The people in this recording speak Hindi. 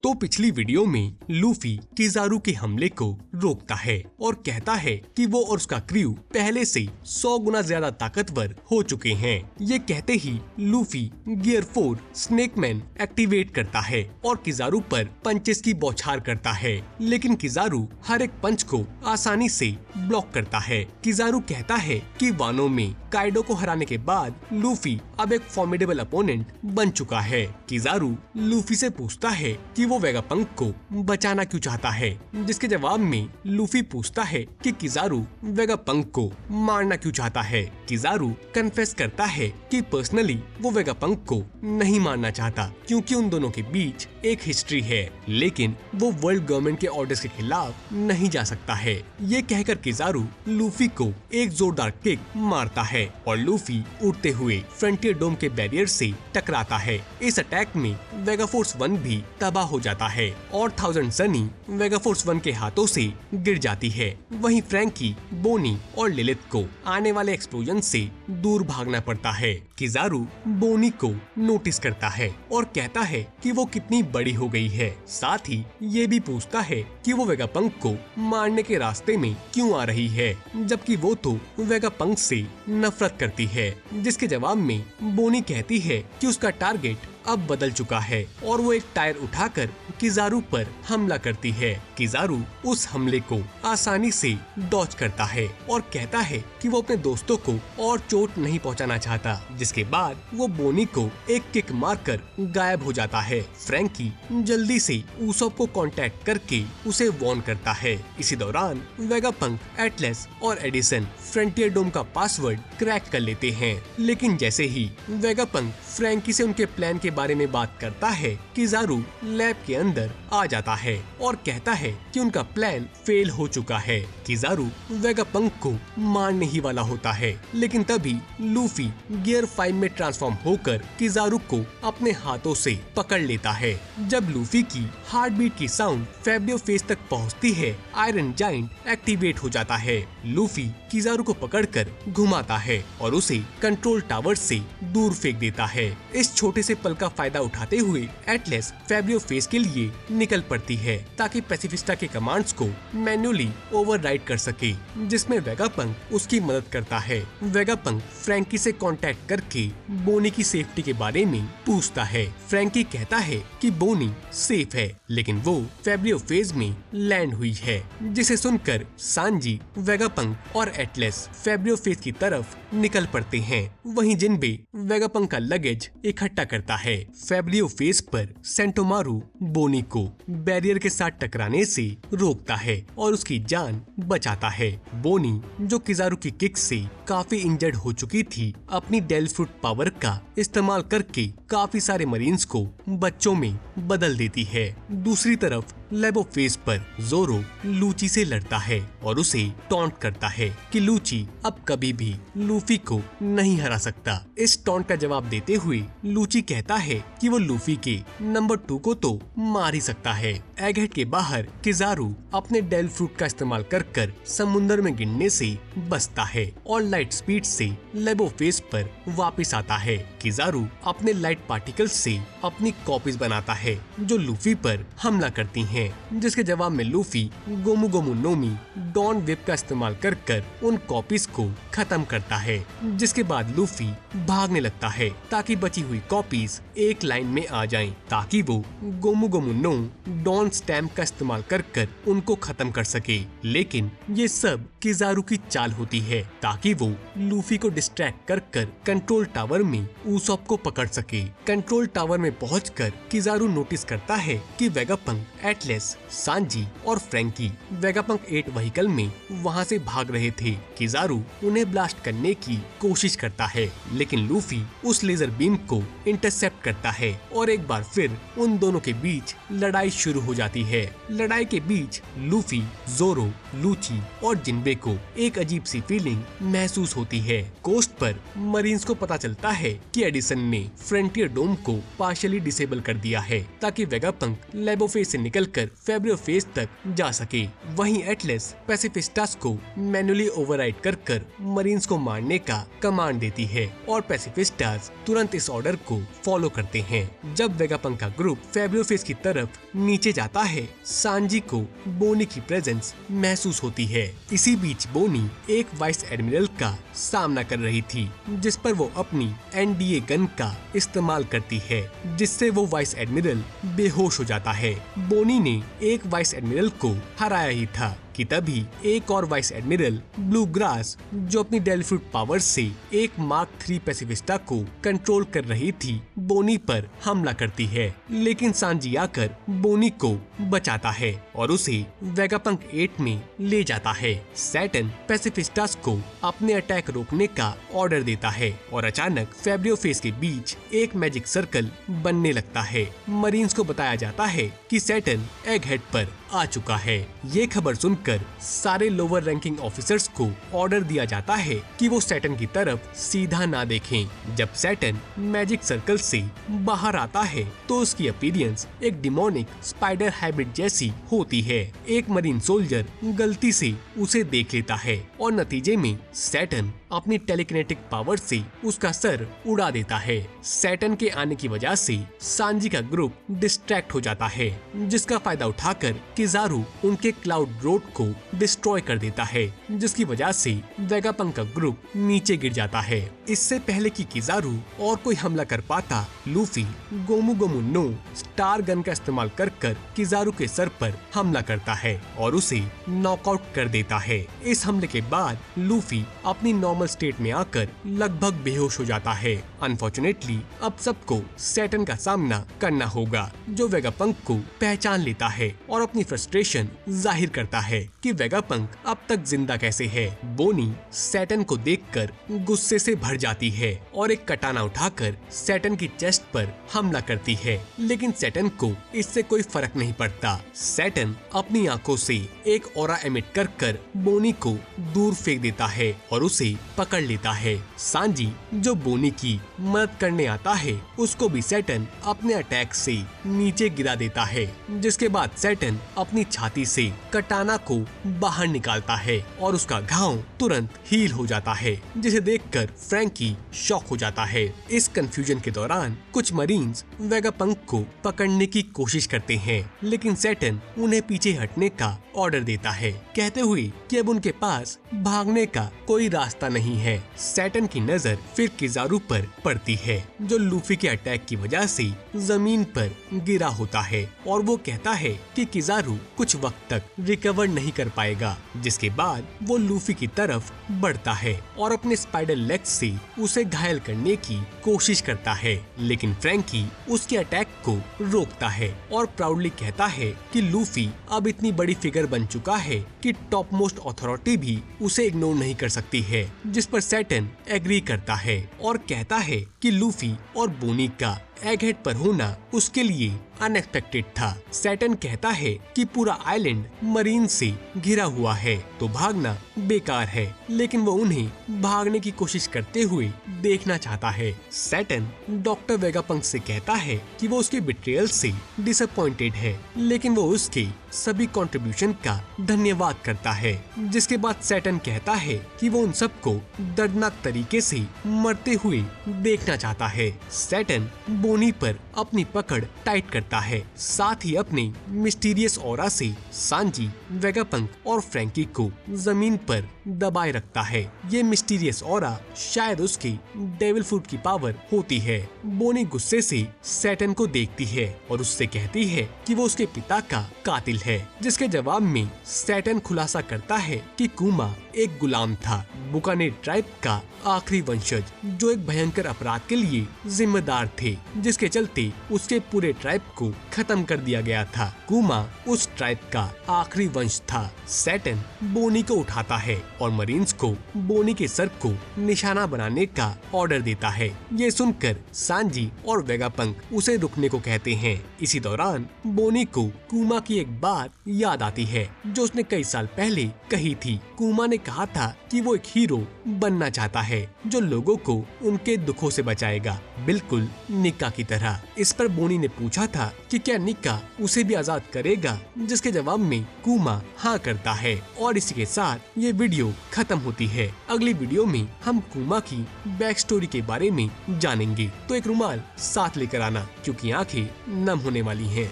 तो पिछली वीडियो में लूफी किजारू के हमले को रोकता है और कहता है कि वो और उसका क्रू पहले से 100 गुना ज्यादा ताकतवर हो चुके हैं। ये कहते ही लूफी गियर 4 स्नेकमैन एक्टिवेट करता है और किजारू पर पंचेस की बौछार करता है, लेकिन किजारू हर एक पंच को आसानी से ब्लॉक करता है। किजारू कहता है कि वानो में काइडो को हराने के बाद लूफी अब एक फॉर्मिडेबल अपोनेंट बन चुका है। किजारू लूफी से पूछता है कि वो वेगापंक को बचाना क्यों चाहता है, जिसके जवाब में लूफी पूछता है कि किजारू वेगापंक को मारना क्यों चाहता है। किजारू कन्फेस करता है कि पर्सनली वो वेगापंक को नहीं मारना चाहता क्योंकि उन दोनों के बीच एक हिस्ट्री है, लेकिन वो वर्ल्ड गवर्नमेंट के ऑर्डर्स के खिलाफ नहीं जा सकता है। ये कहकर किजारू लूफी को एक जोरदार किक मारता है और लूफी उड़ते हुए फ्रंटियर डोम के बैरियर से टकराता है। इस अटैक में वेगाफोर्स 1 भी तबाह हो जाता है और 1000 सनी वेगाफोर्स 1 के हाथों से गिर जाती है। वहीं फ्रैंकी, बोनी और लिलिथ को आने वाले एक्सप्लोजन से दूर भागना पड़ता है। किजारू बोनी को नोटिस करता है और कहता है कि वो कितनी बड़ी हो गई है। साथ ही ये भी पूछता है कि वो वेगापंक को मारने के रास्ते में क्यों आ रही है, जबकि वो तो वेगापंक से नफरत करती है। जिसके जवाब में बोनी कहती है कि उसका टारगेट अब बदल चुका है और वो एक टायर उठाकर किजारू पर हमला करती है। किजारू उस हमले को आसानी से डॉज करता है और कहता है कि वो अपने दोस्तों को और चोट नहीं पहुंचाना चाहता, जिसके बाद वो बोनी को एक किक मारकर गायब हो जाता है। फ्रैंकी जल्दी से ऊसॉप को कांटेक्ट करके उसे वार्न करता है। इसी दौरान वेगापंक, एटलस और एडिसन फ्रंटियर डोम का पासवर्ड क्रैक कर लेते हैं, लेकिन जैसे ही वेगापंक फ्रैंकी से उनके प्लान के बारे में बात करता है, किजारू लैब के अंदर आ जाता है और कहता है कि उनका प्लान फेल हो चुका है। किजारू वेगापंक को मारने ही वाला होता है, लेकिन तभी लूफी गियर 5 में ट्रांसफॉर्म होकर किजारू को अपने हाथों से पकड़ लेता है। जब लूफी की हार्ट बीट की साउंड फेबियो फेस तक पहुंचती है, आयरन जाइंट एक्टिवेट हो जाता है। लूफी किजारू को पकड़कर घुमाता है और उसे कंट्रोल टावर से दूर फेंक देता है। इस छोटे से पल का फायदा उठाते हुए एटलस फेबियो फेस के लिए निकल पड़ती है ताकि पैसिफिस्टा के कमांड्स को मैन्युअली ओवरराइड कर सके, जिसमें वेगापंक उसकी मदद करता है। वेगापंक फ्रैंकी से कांटेक्ट करके बोनी की सेफ्टी के बारे में पूछता है। फ्रैंकी कहता है कि बोनी सेफ है, लेकिन वो फेबियो फेज में लैंड हुई है, जिसे सुनकर सांजी, वेगापंक और एटलस फेबियो फेज की तरफ निकल पड़ते हैं। वहीं जिनबे वेगापंक का लगेज इकट्ठा करता है। फेबियो फेज पर सेंटोमारू बोनी को बैरियर के साथ टकराने से रोकता है और उसकी जान बचाता है। बोनी, जो किजारू की किक से काफी इंजर्ड हो चुकी थी, अपनी डेल्फ्रूट पावर का इस्तेमाल करके काफी सारे मरीन्स को बच्चों में बदल देती है। दूसरी तरफ लेबो फेज पर जोरो लूची से लड़ता है और उसे टॉन्ट करता है कि लूची अब कभी भी लूफी को नहीं हरा सकता। इस टॉन्ट का जवाब देते हुए लूची कहता है कि वो लूफी के नंबर 2 को तो मार ही सकता है। एगहेड के बाहर किजारू अपने डेल फ्रूट का इस्तेमाल कर समुद्र में गिरने से बचता है और लाइट स्पीड से लेबो फेज पर वापस आता है। किजारू अपने लाइट पार्टिकल से अपनी कॉपीज बनाता है जो लूफी पर हमला करती हैं, जिसके जवाब में Luffy Gomu gomu no mi dawn web का इस्तेमाल कर उन कॉपीज को खत्म करता है। जिसके बाद लूफी भागने लगता है ताकि बची हुई कॉपीज एक लाइन में आ जाएं, ताकि वो गोमू गोमू नो डॉन स्टैम्प का इस्तेमाल कर उनको खत्म कर सके। लेकिन ये सब किजारू की चाल होती है ताकि वो लूफी को डिस्ट्रैक्ट कर कंट्रोल टावर में ऊसॉप को पकड़ सके। कंट्रोल टावर में पहुंचकर किजारू नोटिस करता है कि वेगापंक, एटलस, सांजी और फ्रैंकी वेगापंक 8 व्हीकल में वहां से भाग रहे थे। किजारू उन्हें ब्लास्ट करने की कोशिश करता है, लेकिन लूफी उस लेजर बीम को इंटरसेप्ट करता है और एक बार फिर उन दोनों के बीच लड़ाई शुरू हो हो जाती है। लड़ाई के बीच लूफी, जोरो, लूची और जिनबे को एक अजीब सी फीलिंग महसूस होती है। कोस्ट पर मरीन्स को पता चलता है कि एडिसन ने फ्रंटियर डोम को पार्शियली डिसेबल कर दिया है ताकि वेगापंक लेबो फेज से निकलकर फेब्रियो फेज तक जा सके। वहीं एटलस पैसिफिस्टास को मैन्युअली ओवरराइड कर मरीन्स को मारने का कमांड देती है और पैसिफिस्टास तुरंत इस ऑर्डर को फॉलो करते हैं। जब वेगापंक का ग्रुप फेब्रियो फेज की तरफ नीचे जाता है, सांजी को बोनी की प्रेजेंस महसूस होती है। इसी बीच बोनी एक वाइस एडमिरल का सामना कर रही थी, जिस पर वो अपनी एनडीए गन का इस्तेमाल करती है, जिससे वो वाइस एडमिरल बेहोश हो जाता है। बोनी ने एक वाइस एडमिरल को हराया ही था कि तभी एक और वाइस एडमिरल ब्लू ग्रास, जो अपनी डेल्फ्रूट पावर से एक मार्क 3 पैसिफिस्टा को कंट्रोल कर रही थी, बोनी पर हमला करती है। लेकिन सांजी आकर बोनी को बचाता है और उसे वेगापंक 8 में ले जाता है। सैटर्न पैसिफिस्टास को अपने अटैक रोकने का ऑर्डर देता है और अचानक फेब्रियो फेज के बीच एक मैजिक सर्कल बनने लगता है। मरीन्स को बताया जाता है कि सैटर्न एग हेड पर आ चुका है। ये खबर सुनकर सारे लोअर रैंकिंग ऑफिसर्स को ऑर्डर दिया जाता है कि वो सैटर्न की तरफ सीधा ना देखें। जब सैटर्न मैजिक सर्कल से बाहर आता है तो उसकी अपीयरेंस एक डिमोनिक स्पाइडर हाइब्रिड जैसी होती है। एक मरीन सोल्जर गलती से उसे देख लेता है और नतीजे में सैटर्न अपनी टेलीकिनेटिक पावर से उसका सर उड़ा देता है। सैटर्न के आने की वजह से सांजी का ग्रुप डिस्ट्रैक्ट हो जाता है, जिसका फायदा उठाकर किजारू उनके क्लाउड रोड को डिस्ट्रॉय कर देता है, जिसकी वजह से वेगापंक का ग्रुप नीचे गिर जाता है। इससे पहले कि किजारू और कोई हमला कर पाता, लूफी गोमू गोमू नो स्टार गन का इस्तेमाल कर किजारू के सर पर हमला करता है और उसे नॉकआउट कर देता है। इस हमले के बाद लूफी अपनी नॉर्मल स्टेट में आकर लगभग बेहोश हो जाता है। अनफॉर्चुनेटली अब सबको सैटर्न का सामना करना होगा, जो वेगापंक को पहचान लेता है और अपनी फ्रस्ट्रेशन जाहिर करता है कि वेगापंक अब तक जिंदा कैसे है। बोनी सैटर्न को देखकर गुस्से से भर जाती है और एक कटाना उठाकर सैटर्न की चेस्ट पर हमला करती है, लेकिन सैटर्न को इससे कोई फर्क नहीं पड़ता। सैटर्न अपनी आंखों से एक ऑरा एमिट कर बोनी को दूर फेंक देता है और उसे पकड़ लेता है। सांजी, जो बोनी की मदद करने आता है, उसको भी सैटर्न अपने अटैक से नीचे गिरा देता है, जिसके बाद सैटर्न अपनी छाती से कटाना को बाहर निकालता है और उसका घाव तुरंत हील हो जाता है, जिसे देखकर फ्रैंकी शॉक हो जाता है। इस कंफ्यूजन के दौरान कुछ मरीन्स वेगापंक को पकड़ने की कोशिश करते हैं, लेकिन सैटर्न उन्हें पीछे हटने का ऑर्डर देता है, कहते हुए कि अब उनके पास भागने का कोई रास्ता नहीं है। सैटर्न की नजर फिर किजारू पर पड़ती है, जो लूफी के अटैक की वजह से जमीन पर गिरा होता है और वो कहता है कि किजारू कुछ वक्त तक रिकवर नहीं कर पाएगा, जिसके बाद वो लूफी की तरफ बढ़ता है और अपने स्पाइडर लेग से उसे घायल करने की कोशिश करता है, लेकिन फ्रैंकी उसके अटैक को रोकता है और प्राउडली कहता है कि लूफी अब इतनी बड़ी फिगर बन चुका है कि टॉप मोस्ट अथॉरिटी भी उसे इग्नोर नहीं कर सकती है, जिस पर सैटर्न एग्री करता है और कहता है कि लूफी और बोनी का एगहेड पर होना उसके लिए अनएक्सपेक्टेड था। सैटर्न कहता है कि पूरा आइलैंड मरीन से घिरा हुआ है तो भागना बेकार है, लेकिन वो उन्हें भागने की कोशिश करते हुए देखना चाहता है। सैटर्न डॉक्टर वेगापंक से कहता है कि वो उसके बिट्रेयल से डिसअपॉइंटेड है, लेकिन वो उसके सभी कंट्रीब्यूशन का धन्यवाद करता है, जिसके बाद सैटर्न कहता है कि वो उन सबको दर्दनाक तरीके से मरते हुए देखना चाहता है। सैटर्न बोनी पर अपनी पकड़ टाइट करता है, साथ ही अपने मिस्टीरियस ऑरा से सांजी, वेगापंक और फ्रैंकी को जमीन पर दबाए रखता है। ये मिस्टीरियस ऑरा शायद उसकी डेविल फ्रूट की पावर होती है। बोनी गुस्से से सैटर्न को देखती है और उससे कहती है कि वो उसके पिता का कातिल है, जिसके जवाब में सैटर्न खुलासा करता है कि कुमा एक गुलाम था। बुकानेर ट्राइब का आखिरी वंशज, जो एक भयंकर अपराध के लिए जिम्मेदार थे, जिसके चलते उसके पूरे ट्राइब को खत्म कर दिया गया था। कुमा उस ट्राइब का आखिरी वंश था। सैटर्न बोनी को उठाता है और मरीन्स को बोनी के सर को निशाना बनाने का ऑर्डर देता है। ये सुनकर सांजी और वेगापंक उसे रुकने को कहते हैं। इसी दौरान बोनी को कुमा की एक बात याद आती है जो उसने कई साल पहले कही थी। कुमा ने कहा था कि वो एक हीरो बनना चाहता है जो लोगों को उनके दुखों से बचाएगा, बिल्कुल निक्का की तरह। इस पर बोनी ने पूछा था कि क्या निक्का उसे भी आजाद करेगा, जिसके जवाब में कुमा हाँ करता है। और इसी के साथ ये वीडियो खत्म होती है। अगली वीडियो में हम कुमा की बैक स्टोरी के बारे में जानेंगे। तो एक रुमाल साथ लेकर आना क्योंकि आंखें नम होने वाली हैं।